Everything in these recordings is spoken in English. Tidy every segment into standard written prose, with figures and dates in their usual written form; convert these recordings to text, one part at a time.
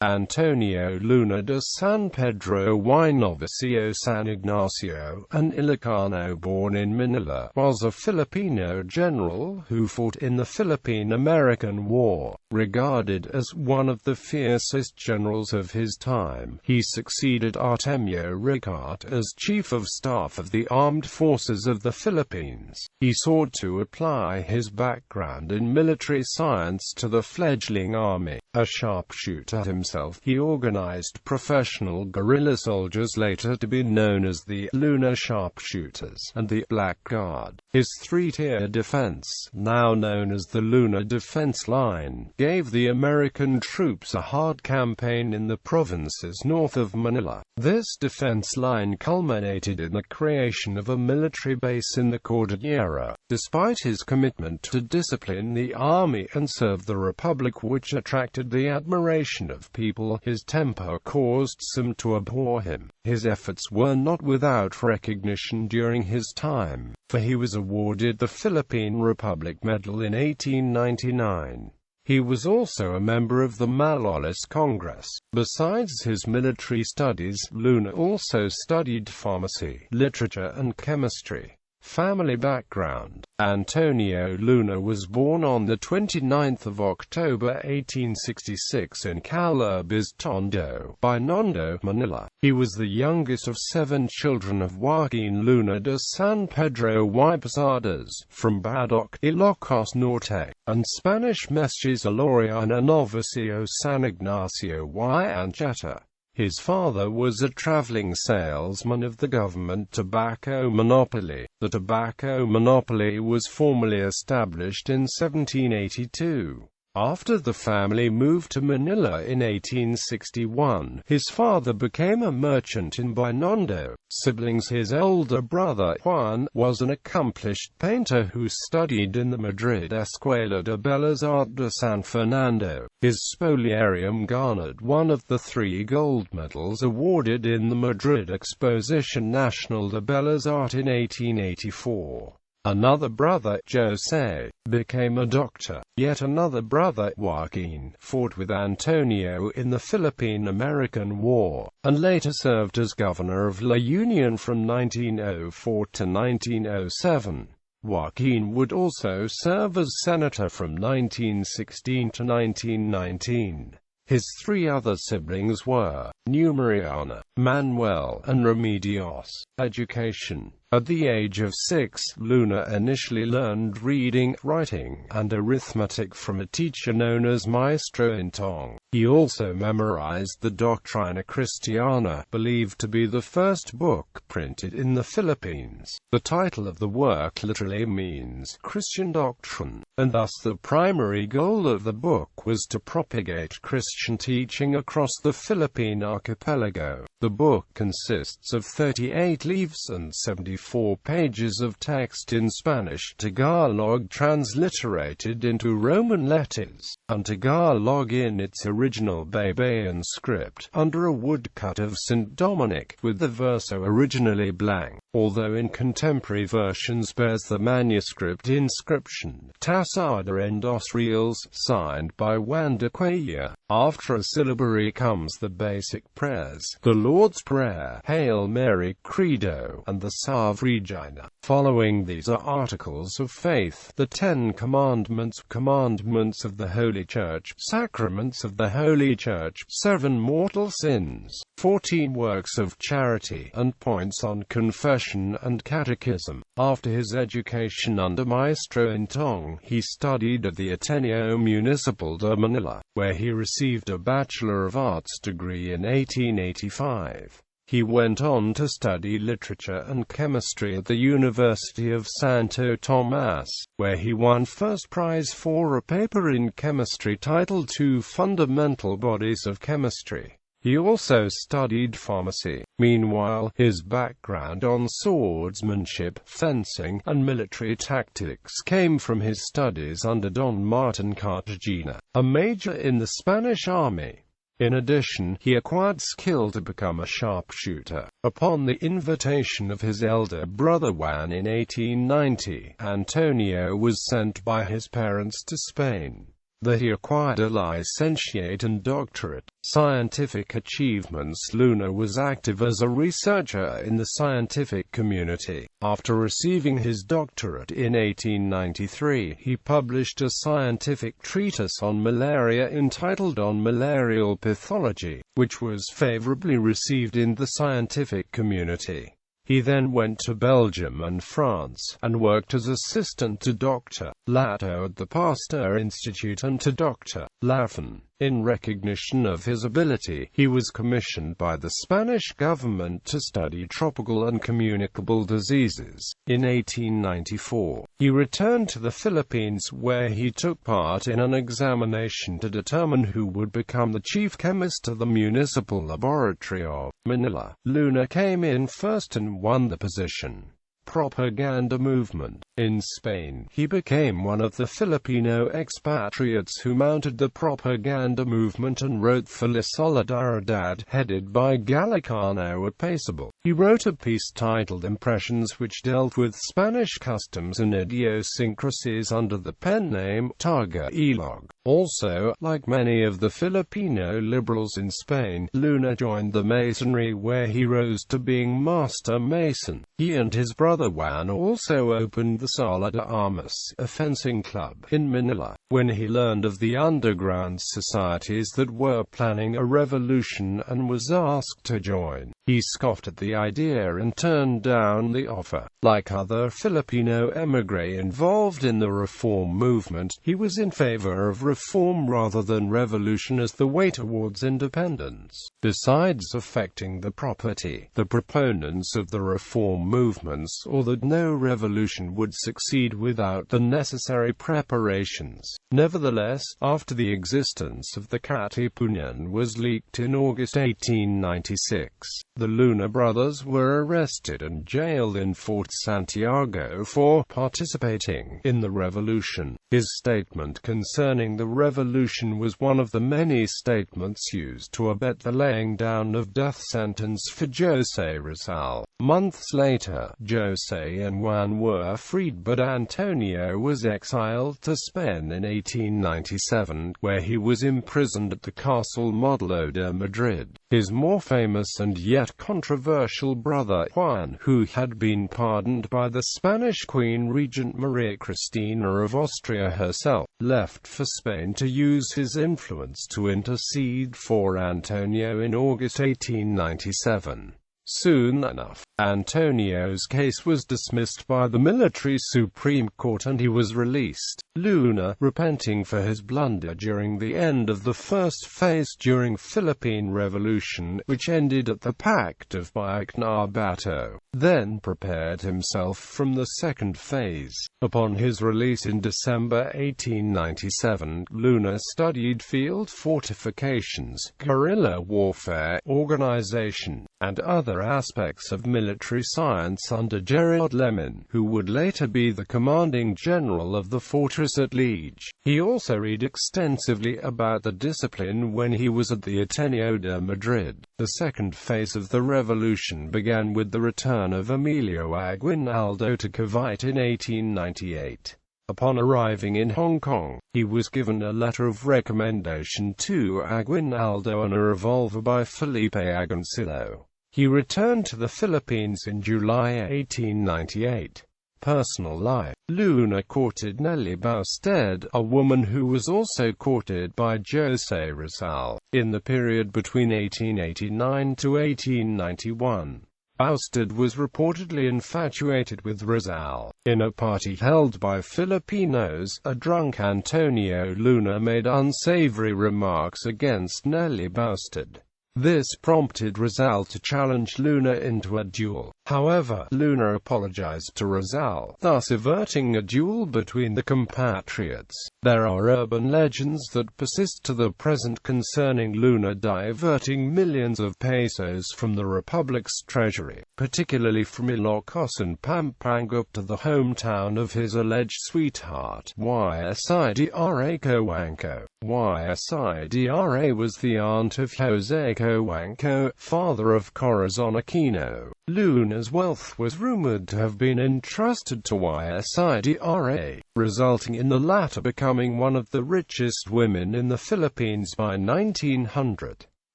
Antonio Luna de San Pedro y Novicio San Ignacio, an Ilocano born in Manila, was a Filipino general who fought in the Philippine-American War. Regarded as one of the fiercest generals of his time, he succeeded Artemio Ricarte as Chief of Staff of the Armed Forces of the Philippines. He sought to apply his background in military science to the fledgling army. A sharpshooter himself, he organized professional guerrilla soldiers later to be known as the Luna Sharpshooters and the Blackguard. His three-tier defense, now known as the Luna Defense Line, gave the American troops a hard campaign in the provinces north of Manila. This defense line culminated in the creation of a military base in the Cordillera. Despite his commitment to discipline the army and serve the Republic, which attracted the admiration of people, his temper caused some to abhor him. His efforts were not without recognition during his time, for he was awarded the Philippine Republic Medal in 1899. He was also a member of the Malolos Congress. Besides his military studies, Luna also studied pharmacy, literature and chemistry. Family background. Antonio Luna was born on the 29th of October 1866 in Calabas, Tondo, Binondo, Manila. He was the youngest of 7 children of Joaquin Luna de San Pedro y Posadas, from Badoc, Ilocos Norte, and Spanish Mestiza Laureana Novicio San Ignacio y Ancheta. His father was a traveling salesman of the government tobacco monopoly. The tobacco monopoly was formally established in 1782. After the family moved to Manila in 1861, his father became a merchant in Binondo. Siblings. His older brother, Juan, was an accomplished painter who studied in the Madrid Escuela de Bellas Artes de San Fernando. His spoliarium garnered one of the 3 gold medals awarded in the Madrid Exposition Nacional de Bellas Artes in 1884. Another brother, José, became a doctor. Yet another brother, Joaquin, fought with Antonio in the Philippine-American War, and later served as governor of La Union from 1904 to 1907. Joaquin would also serve as senator from 1916 to 1919. His 3 other siblings were Numeriana, Manuel, and Remedios. Education. At the age of 6, Luna initially learned reading, writing, and arithmetic from a teacher known as Maestro Intong. He also memorized the Doctrina Christiana, believed to be the first book printed in the Philippines. The title of the work literally means Christian doctrine, and thus the primary goal of the book was to propagate Christian teaching across the Philippine archipelago. The book consists of 38 leaves and 74 pages of text in Spanish Tagalog transliterated into Roman letters, and Tagalog in its original Baybayin script, under a woodcut of St. Dominic, with the verso originally blank, although in contemporary versions bears the manuscript inscription, Tasada en dos Reales, signed by Juan de Cuellar. After a syllabary comes the basic prayers, the Lord's Prayer, Hail Mary, Credo, and the Salve Regina. Following these are articles of faith, the 10 commandments, commandments of the Holy Church, sacraments of the Holy Church, 7 mortal sins, 14 works of charity, and points on confession and catechism. After his education under Maestro Intong, he studied at the Ateneo Municipal de Manila, where he received a Bachelor of Arts degree in 1885. He went on to study literature and chemistry at the University of Santo Tomas, where he won first prize for a paper in chemistry titled 2 Fundamental Bodies of Chemistry. He also studied pharmacy. Meanwhile, his background on swordsmanship, fencing, and military tactics came from his studies under Don Martin Cartagena, a major in the Spanish army. In addition, he acquired skill to become a sharpshooter. Upon the invitation of his elder brother Juan in 1890, Antonio was sent by his parents to Spain. that he acquired a licentiate and doctorate. Scientific achievements. Luna was active as a researcher in the scientific community. After receiving his doctorate in 1893, he published a scientific treatise on malaria entitled On Malarial Pathology, which was favorably received in the scientific community. He then went to Belgium and France, and worked as assistant to Dr. Lato at the Pasteur Institute and to Dr. Laffan. In recognition of his ability, he was commissioned by the Spanish government to study tropical and communicable diseases. In 1894, he returned to the Philippines where he took part in an examination to determine who would become the chief chemist of the municipal laboratory of Manila. Luna came in first and won the position. Propaganda movement. In Spain, he became one of the Filipino expatriates who mounted the propaganda movement and wrote for La Solidaridad, headed by Ilocano at Paceable. He wrote a piece titled Impressions which dealt with Spanish customs and idiosyncrasies under the pen name Taga Ilog. Also, like many of the Filipino liberals in Spain, Luna joined the Masonry where he rose to being Master Mason. He and his brother Juan also opened the Sala de Armas, a fencing club, in Manila. When he learned of the underground societies that were planning a revolution and was asked to join, he scoffed at the idea and turned down the offer. Like other Filipino émigrés involved in the reform movement, he was in favor of reform rather than revolution as the way towards independence. Besides affecting the property, the proponents of the reform movements saw that no revolution would succeed without the necessary preparations. Nevertheless, after the existence of the Katipunan was leaked in August 1896, the Luna brothers were arrested and jailed in Fort Santiago for participating in the revolution. His statement concerning the revolution was one of the many statements used to abet the laying down of death sentence for José Rizal. Months later, José and Juan were freed, but Antonio was exiled to Spain in 1897, where he was imprisoned at the Castle Modelo de Madrid. His more famous and yet controversial brother, Juan, who had been pardoned by the Spanish Queen Regent Maria Cristina of Austria herself, left for Spain to use his influence to intercede for Antonio in August 1897. Soon enough, Antonio's case was dismissed by the military Supreme Court and he was released. Luna, repenting for his blunder during the end of the first phase during Philippine Revolution, which ended at the Pact of Bato, then prepared himself from the second phase. Upon his release in December 1897, Luna studied field fortifications, guerrilla warfare, organization, and other aspects of military science under Gerard Lemin, who would later be the commanding general of the fortress at Liege. He also read extensively about the discipline when he was at the Ateneo de Madrid. The second phase of the revolution began with the return of Emilio Aguinaldo to Cavite in 1898. Upon arriving in Hong Kong, he was given a letter of recommendation to Aguinaldo and a revolver by Felipe Agoncillo. He returned to the Philippines in July 1898. Personal life. Luna courted Nelly Bausted, a woman who was also courted by José Rizal, in the period between 1889 to 1891. Bausted was reportedly infatuated with Rizal. In a party held by Filipinos, a drunk Antonio Luna made unsavory remarks against Nelly Bausted. This prompted Rizal to challenge Luna into a duel. However, Luna apologized to Rizal, thus averting a duel between the compatriots. There are urban legends that persist to the present concerning Luna diverting millions of pesos from the Republic's treasury, particularly from Ilocos and Pampanga to the hometown of his alleged sweetheart, Ysidra Cojuangco. Ysidra was the aunt of Jose Cojuangco, father of Corazon Aquino. Luna's wealth was rumored to have been entrusted to Ysidra, resulting in the latter becoming one of the richest women in the Philippines by 1900.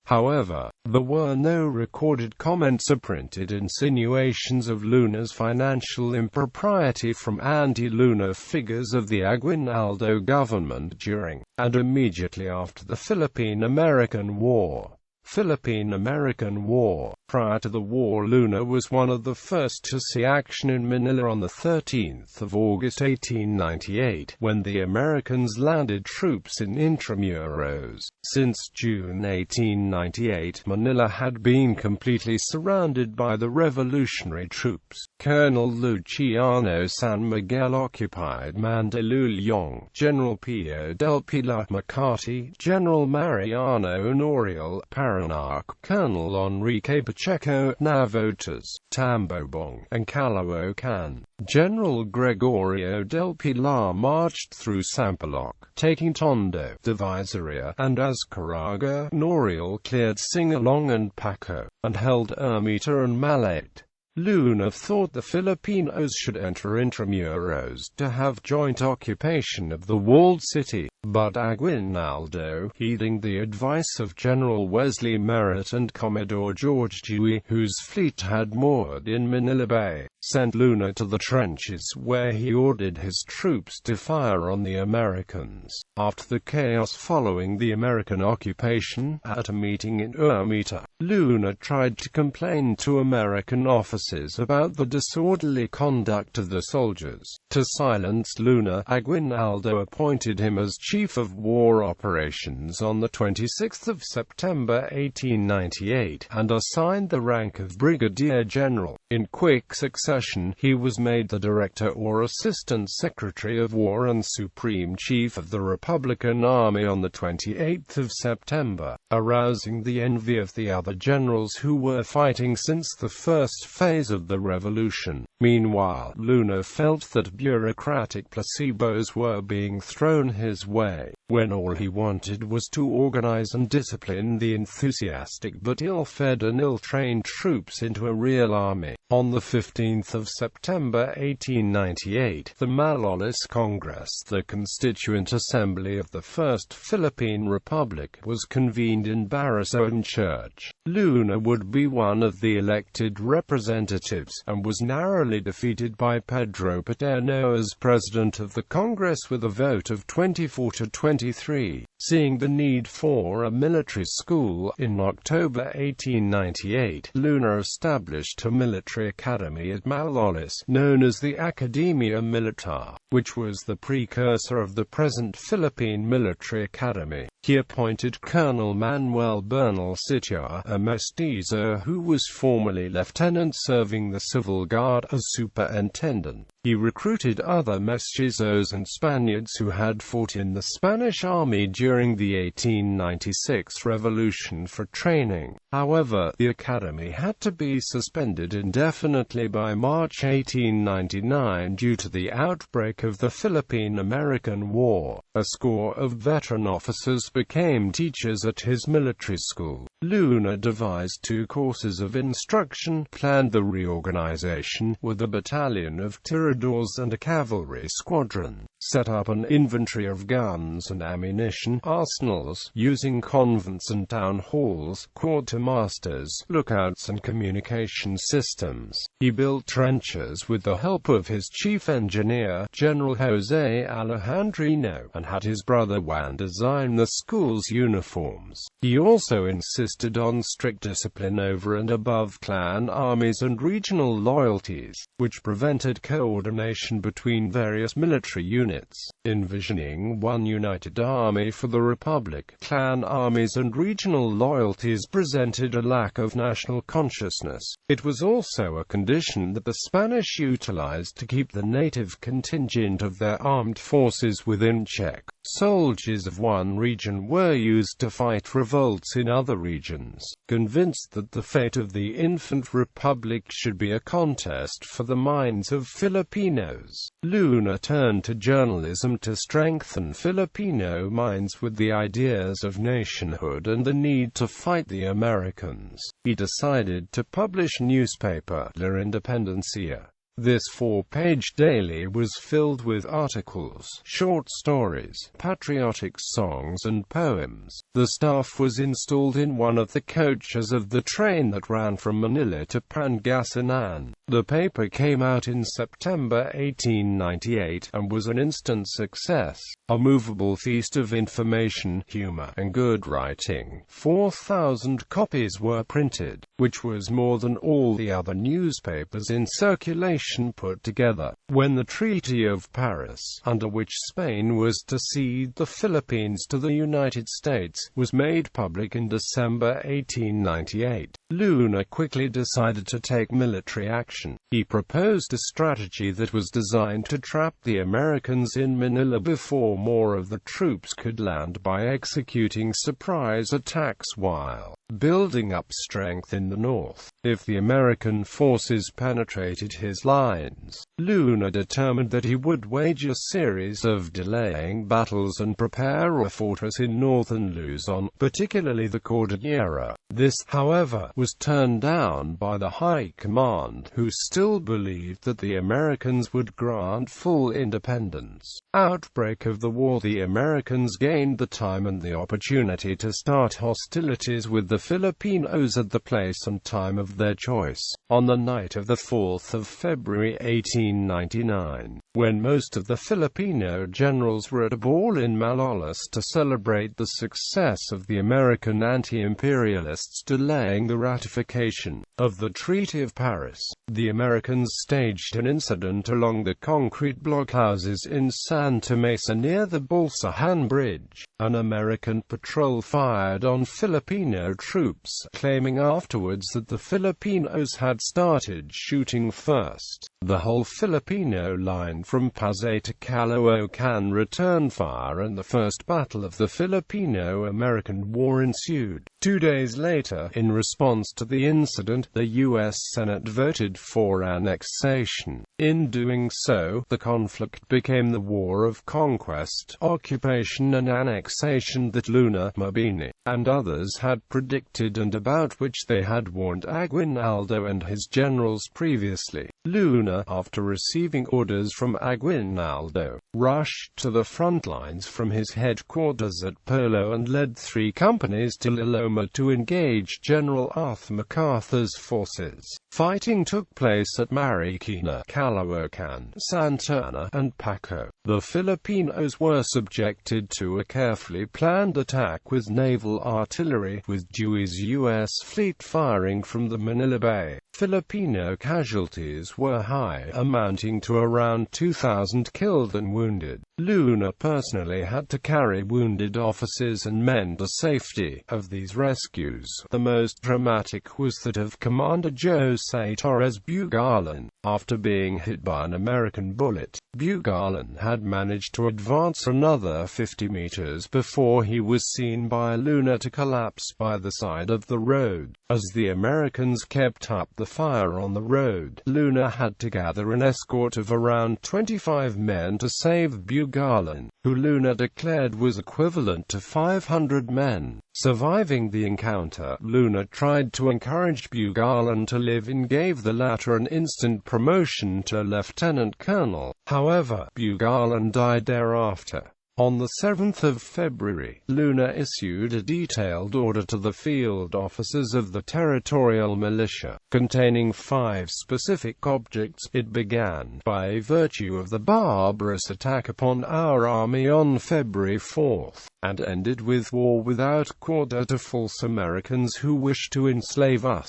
However, there were no recorded comments or printed insinuations of Luna's financial impropriety from anti-Luna figures of the Aguinaldo government during and immediately after the Philippine-American War. Philippine-American War. Prior to the war, Luna was one of the first to see action in Manila on 13 August 1898, when the Americans landed troops in Intramuros. Since June 1898, Manila had been completely surrounded by the revolutionary troops. Colonel Luciano San Miguel occupied Mandaluyong, General Pio del Pilar Macati, General Mariano Noriel, Parañaque, Colonel Enrique Pacheco, Navotas, Tambobong, and Caloocan. General Gregorio del Pilar marched through Sampaloc, taking Tondo, Divisoria, and Azcaraga. Noriel cleared Singalong and Paco, and held Ermita and Malate. Luna thought the Filipinos should enter Intramuros to have joint occupation of the walled city, but Aguinaldo, heeding the advice of General Wesley Merritt and Commodore George Dewey, whose fleet had moored in Manila Bay, sent Luna to the trenches, where he ordered his troops to fire on the Americans. After the chaos following the American occupation, at a meeting in Ermita, Luna tried to complain to American officers about the disorderly conduct of the soldiers. To silence Luna, Aguinaldo appointed him as Chief of War Operations on 26 September 1898, and assigned the rank of Brigadier General. In quick succession, he was made the Director or Assistant Secretary of War and Supreme Chief of the Republican Army on 28 September, arousing the envy of the other generals who were fighting since the first phase of the revolution. Meanwhile, Luna felt that bureaucratic placebos were being thrown his way, when all he wanted was to organize and discipline the enthusiastic but ill-fed and ill-trained troops into a real army. On 15 September 1898, the Malolos Congress, the Constituent Assembly of the First Philippine Republic, was convened in Barasoan Church. Luna would be one of the elected representatives, and was narrowly defeated by Pedro Paterno as president of the Congress with a vote of 24 to 23. Seeing the need for a military school, in October 1898, Luna established a military academy at Malolos, known as the Academia Militar, which was the precursor of the present Philippine Military Academy. He appointed Colonel Manuel Bernal Sitiar, a mestizo who was formerly lieutenant serving the Civil Guard, as superintendent. He recruited other mestizos and Spaniards who had fought in the Spanish army during the 1896 revolution for training. However, the academy had to be suspended indefinitely by March 1899 due to the outbreak of the Philippine-American War. A score of veteran officers became teachers at his military school. Luna devised 2 courses of instruction, planned the reorganization, with a battalion of tiradores and a cavalry squadron, set up an inventory of guns and ammunition, arsenals, using convents and town halls, quartermasters, lookouts and communication systems. He built trenches with the help of his chief engineer, General Jose Alejandrino, and had his brother Juan design the school's uniforms. He also insisted on strict discipline over and above clan armies and regional loyalties, which prevented coordination between various military units. Envisioning one united army for the Republic, clan armies and regional loyalties presented a lack of national consciousness. It was also a condition that the Spanish utilized to keep the native contingent of their armed forces within check. Soldiers of one region were used to fight revolts in other regions. Convinced that the fate of the infant republic should be a contest for the minds of Filipinos, Luna turned to journalism to strengthen Filipino minds with the ideas of nationhood and the need to fight the Americans. He decided to publish newspaper La Independencia. This 4-page daily was filled with articles, short stories, patriotic songs and poems. The staff was installed in one of the coaches of the train that ran from Manila to Pangasinan. The paper came out in September 1898 and was an instant success, a movable feast of information, humor, and good writing. 4,000 copies were printed, which was more than all the other newspapers in circulation put together. When the Treaty of Paris, under which Spain was to cede the Philippines to the United States, was made public in December 1898, Luna quickly decided to take military action. He proposed a strategy that was designed to trap the Americans in Manila before more of the troops could land by executing surprise attacks while building up strength in the north. If the American forces penetrated his lines, Luna determined that he would wage a series of delaying battles and prepare a fortress in northern Luzon, particularly the Cordillera. This, however, was turned down by the High Command, who still believed that the Americans would grant full independence. Outbreak of the war. The Americans gained the time and the opportunity to start hostilities with the Filipinos at the place and time of their choice. On the night of the 4th of February 1899, when most of the Filipino generals were at a ball in Malolos to celebrate the success of the American anti-imperialists delaying the ratification of the Treaty of Paris, the Americans staged an incident along the concrete blockhouses in Santa Mesa near the Balsahan Bridge. An American patrol fired on Filipino troops, claiming afterwards that the Filipinos had started shooting first. The whole Filipino line from Pasay to Caloocan returned fire and the first battle of the Filipino-American War ensued. 2 days later, in response to the incident, the U.S. Senate voted for annexation. In doing so, the conflict became the War of Conquest, Occupation and Annexation that Luna, Mabini, and others had predicted and about which they had warned Aguinaldo and his generals previously. Luna, after receiving orders from Aguinaldo, rushed to the front lines from his headquarters at Polo and led 3 companies to Liloma to engage General Arthur MacArthur's forces. Fighting took place at Marikina, Caloocan, Santa Ana, and Paco. The Filipinos were subjected to a carefully planned attack with naval artillery, with Dewey's U.S. fleet firing from the Manila Bay. Filipino casualties were high, amounting to around 2,000 killed and wounded. Luna personally had to carry wounded officers and men to safety. Of these rescues, the most dramatic was that of Commander Jose Torres Bugalan. After being hit by an American bullet, Bugalan had managed to advance another 50 meters before he was seen by Luna to collapse by the side of the road. As the Americans kept up the fire on the road, Luna had to gather an escort of around 25 men to save Bugalan, who Luna declared was equivalent to 500 men. Surviving the encounter, Luna tried to encourage Bugalan to live and gave the latter an instant promotion to lieutenant colonel. However, Bugalan died thereafter. On the 7th of February, Luna issued a detailed order to the field officers of the territorial militia, containing 5 specific objects. It began, by virtue of the barbarous attack upon our army on February 4th, and ended with war without quarter to false Americans who wish to enslave us.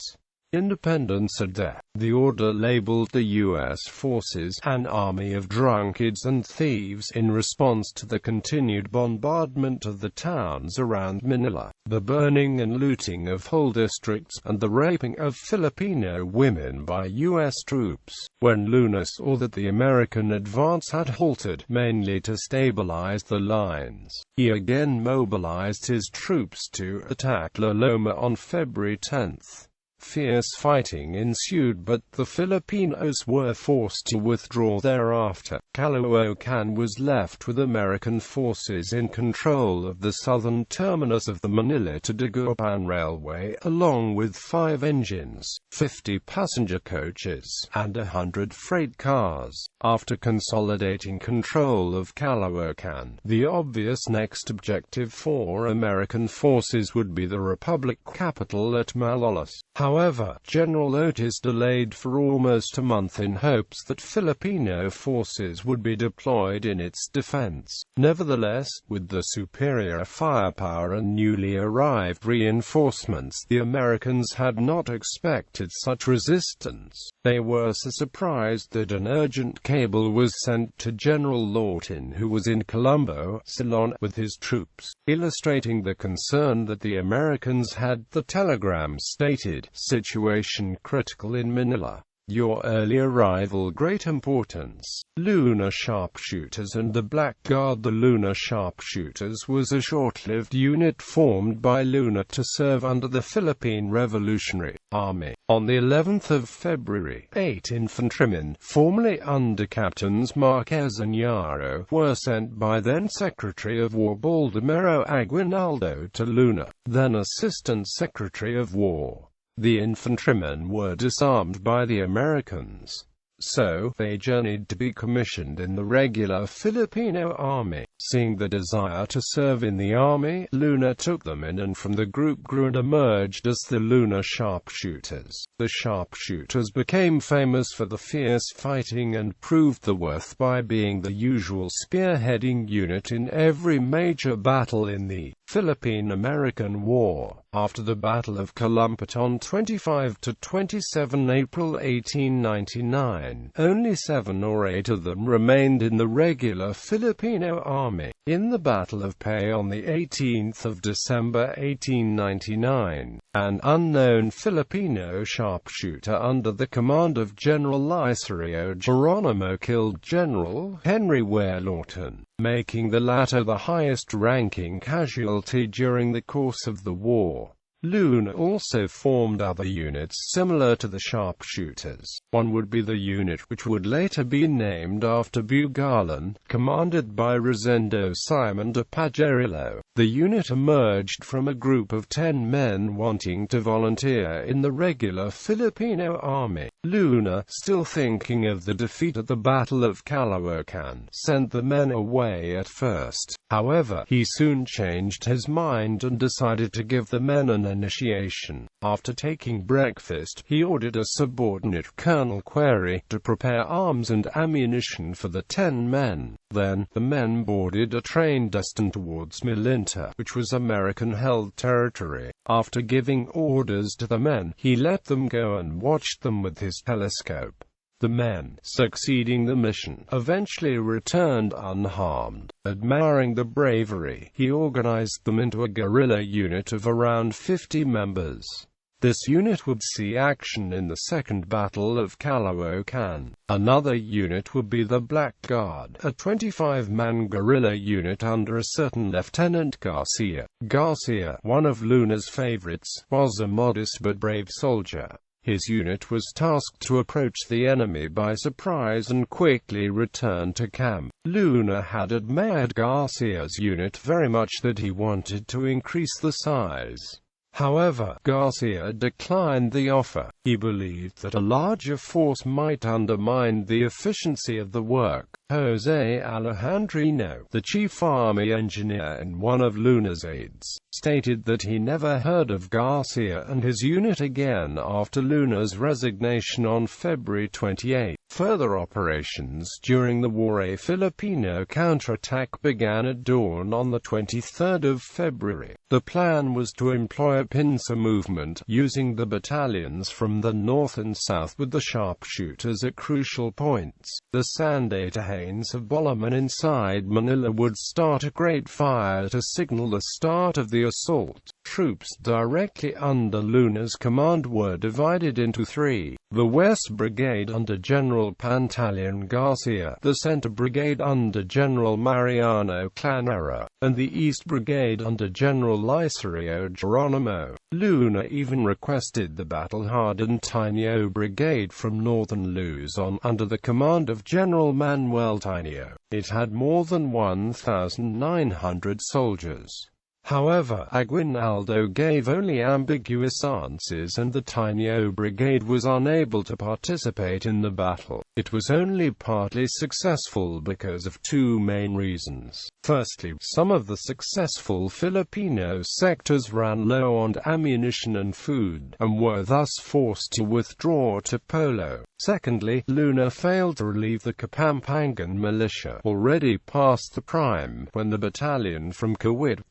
Independence Day. The order labeled the U.S. forces an army of drunkards and thieves in response to the continued bombardment of the towns around Manila, the burning and looting of whole districts, and the raping of Filipino women by U.S. troops. When Luna saw that the American advance had halted, mainly to stabilize the lines, he again mobilized his troops to attack La Loma on February 10. Fierce fighting ensued, but the Filipinos were forced to withdraw thereafter. Caloocan was left with American forces in control of the southern terminus of the Manila to Dagupan Railway, along with 5 engines, 50 passenger coaches, and 100 freight cars. After consolidating control of Caloocan, the obvious next objective for American forces would be the Republic capital at Malolos. However, General Otis delayed for almost a month in hopes that Filipino forces would be deployed in its defense. Nevertheless, with the superior firepower and newly arrived reinforcements, the Americans had not expected such resistance. They were so surprised that an urgent cable was sent to General Lawton, who was in Colombo, Ceylon, with his troops, illustrating the concern that the Americans had. The telegram stated, "Situation critical in Manila. Your early arrival great importance. Luna Sharpshooters and the Blackguard." The Luna Sharpshooters was a short-lived unit formed by Luna to serve under the Philippine Revolutionary Army. On the 11th of February, 8 infantrymen, formerly under Captains Marquez and Yaro, were sent by then Secretary of War Baldomero Aguinaldo to Luna, then Assistant Secretary of War. The infantrymen were disarmed by the Americans, so they journeyed to be commissioned in the regular Filipino army. Seeing the desire to serve in the army, Luna took them in, and from the group grew and emerged as the Luna Sharpshooters. The Sharpshooters became famous for the fierce fighting and proved their worth by being the usual spearheading unit in every major battle in the Philippine-American War. After the Battle of Calumpit on 25–27 April 1899, only 7 or 8 of them remained in the regular Filipino army. In the Battle of Pay on the 18th of December 1899, an unknown Filipino sharpshooter under the command of General Licerio Geronimo killed General Henry Ware Lawton, making the latter the highest-ranking casualty during the course of the war. Luna also formed other units similar to the sharpshooters. One would be the unit which would later be named after Bugalan, commanded by Rosendo Simon de Pajarillo. The unit emerged from a group of 10 men wanting to volunteer in the regular Filipino army. Luna, still thinking of the defeat at the Battle of Caloocan, sent the men away at first. However, he soon changed his mind and decided to give the men an initiation. After taking breakfast, he ordered a subordinate, Colonel Query, to prepare arms and ammunition for the 10 men. Then, the men boarded a train destined towards Milinta, which was American-held territory. After giving orders to the men, he let them go and watched them with his telescope. The men, succeeding the mission, eventually returned unharmed. Admiring the bravery, he organized them into a guerrilla unit of around 50 members. This unit would see action in the Second Battle of Caloocan. Another unit would be the Blackguard, a 25-man guerrilla unit under a certain Lieutenant Garcia. Garcia, one of Luna's favorites, was a modest but brave soldier. His unit was tasked to approach the enemy by surprise and quickly return to camp. Luna had admired Garcia's unit very much that he wanted to increase the size. However, Garcia declined the offer. He believed that a larger force might undermine the efficiency of the work. Jose Alejandrino, the chief army engineer and one of Luna's aides, stated that he never heard of Garcia and his unit again after Luna's resignation on February 28. Further operations during the war. A Filipino counterattack began at dawn on the 23rd of February. The plan was to employ a pincer movement, using the battalions from the north and south with the sharpshooters at crucial points. The Sandatahanes of Bolaman inside Manila would start a great fire to signal the start of the assault. Troops directly under Luna's command were divided into three: the West Brigade under General Pantaleon Garcia, the Center Brigade under General Mariano Clanera, and the East Brigade under General Licerio Geronimo. Luna even requested the battle-hardened Tinio Brigade from northern Luzon under the command of General Manuel Tinio. It had more than 1,900 soldiers. However, Aguinaldo gave only ambiguous answers and the Tinio Brigade was unable to participate in the battle. It was only partly successful because of two main reasons. Firstly, some of the successful Filipino sectors ran low on ammunition and food, and were thus forced to withdraw to Polo. Secondly, Luna failed to relieve the Kapampangan militia, already past the prime, when the battalion from Cavite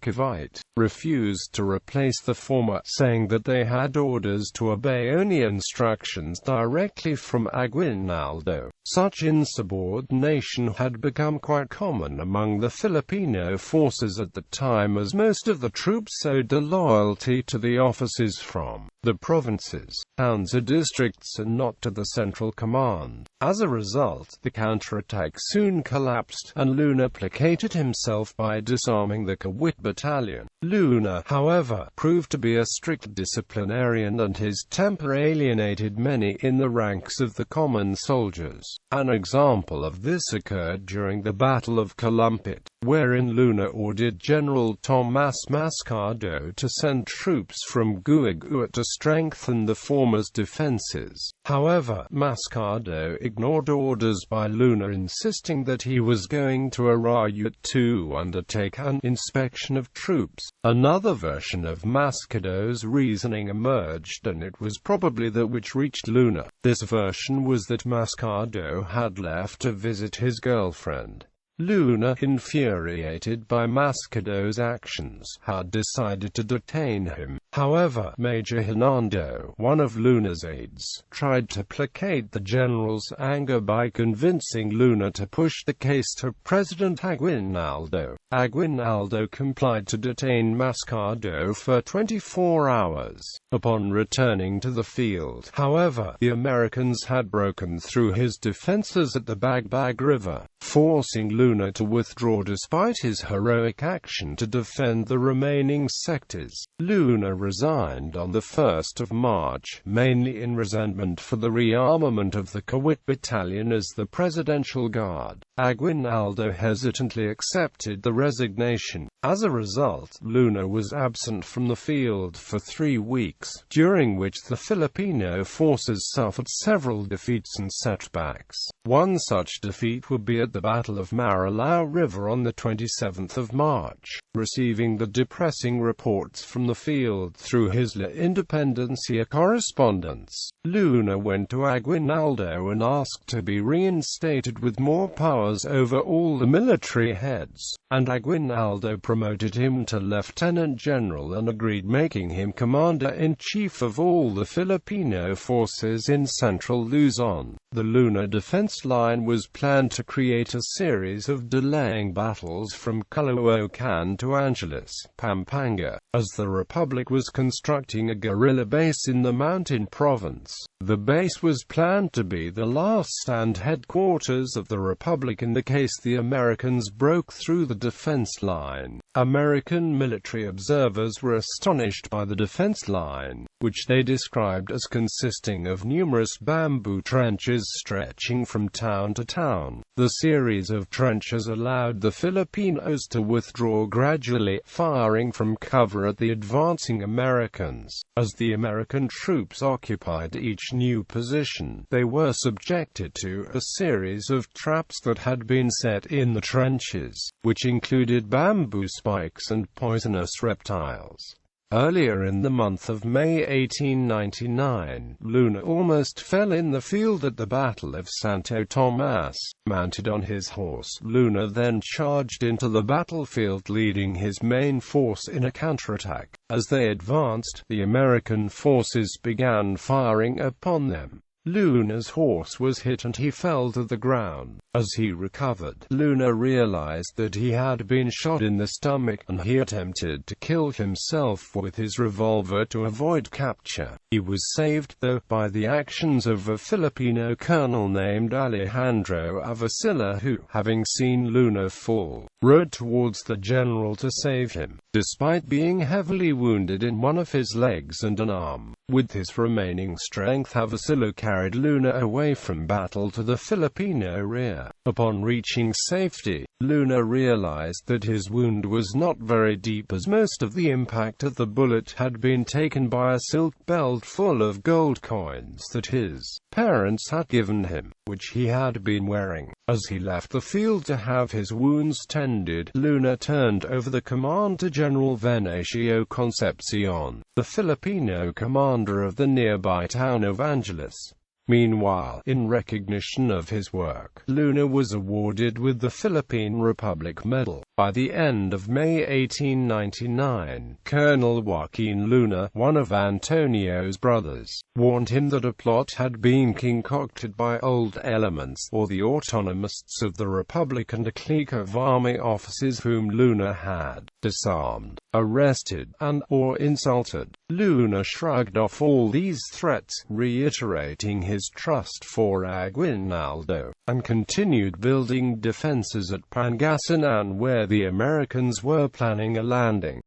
refused to replace the former, saying that they had orders to obey only instructions directly from Aguinaldo. Such insubordination had become quite common among the Filipino forces at the time, as most of the troops owed their loyalty to the officers from the provinces, towns or districts and not to the central command. As a result, the counterattack soon collapsed, and Luna placated himself by disarming the Cavite battalion. Luna, however, proved to be a strict disciplinarian, and his temper alienated many in the ranks of the common soldiers. An example of this occurred during the Battle of Calumpit, wherein Luna ordered General Tomas Mascardo to send troops from Guagua to strengthen the former's defenses. However, Mascardo ignored orders by Luna, insisting that he was going to Arroyo to undertake an inspection of troops. Another version of Mascardo's reasoning emerged, and it was probably that which reached Luna. This version was that Mascardo had left to visit his girlfriend. Luna, infuriated by Mascardo's actions, had decided to detain him. However, Major Hernando, one of Luna's aides, tried to placate the general's anger by convincing Luna to push the case to President Aguinaldo. Aguinaldo complied to detain Mascardo for 24 hours. Upon returning to the field, however, the Americans had broken through his defenses at the Bagbag River, forcing Luna to withdraw despite his heroic action to defend the remaining sectors. Luna resigned on the 1st of March, mainly in resentment for the rearmament of the Cavite battalion as the Presidential Guard. Aguinaldo hesitantly accepted the resignation. As a result, Luna was absent from the field for 3 weeks, during which the Filipino forces suffered several defeats and setbacks. One such defeat would be at the Battle of Marilao River on the 27th of March. Receiving the depressing reports from the field through his La Independencia correspondence, Luna went to Aguinaldo and asked to be reinstated with more powers over all the military heads, and Aguinaldo promoted him to lieutenant general and agreed making him commander-in-chief of all the Filipino forces in central Luzon. The Luna defense line was planned to create a series of delaying battles from Caloocan to Angeles, Pampanga, as the Republic was constructing a guerrilla base in the mountain province. The base was planned to be the last stand headquarters of the Republic in the case the Americans broke through the defense line. American military observers were astonished by the defense line, which they described as consisting of numerous bamboo trenches stretching from town to town. The series of trenches allowed the Filipinos to withdraw gradually, firing from cover at the advancing Americans. As the American troops occupied each new position, they were subjected to a series of traps that had been set in the trenches, which included bamboo spikes and poisonous reptiles. Earlier in the month of May 1899, Luna almost fell in the field at the Battle of Santo Tomas. Mounted on his horse, Luna then charged into the battlefield, leading his main force in a counterattack. As they advanced, the American forces began firing upon them. Luna's horse was hit and he fell to the ground. As he recovered, Luna realized that he had been shot in the stomach, and he attempted to kill himself with his revolver to avoid capture. He was saved, though, by the actions of a Filipino colonel named Alejandro Avicilla who, having seen Luna fall, rode towards the general to save him. Despite being heavily wounded in one of his legs and an arm, with his remaining strength Avicilla carried Luna away from battle to the Filipino rear. Upon reaching safety, Luna realized that his wound was not very deep, as most of the impact of the bullet had been taken by a silk belt full of gold coins that his parents had given him, which he had been wearing. As he left the field to have his wounds tended, Luna turned over the command to General Ignacio Concepcion, the Filipino commander of the nearby town of Angeles. Meanwhile, in recognition of his work, Luna was awarded with the Philippine Republic Medal. By the end of May 1899, Colonel Joaquin Luna, one of Antonio's brothers, warned him that a plot had been concocted by old elements, or the autonomists of the Republic, and a clique of army officers whom Luna had disarmed, arrested, and/or insulted. Luna shrugged off all these threats, reiterating his trust for Aguinaldo, and continued building defenses at Pangasinan, where the Americans were planning a landing.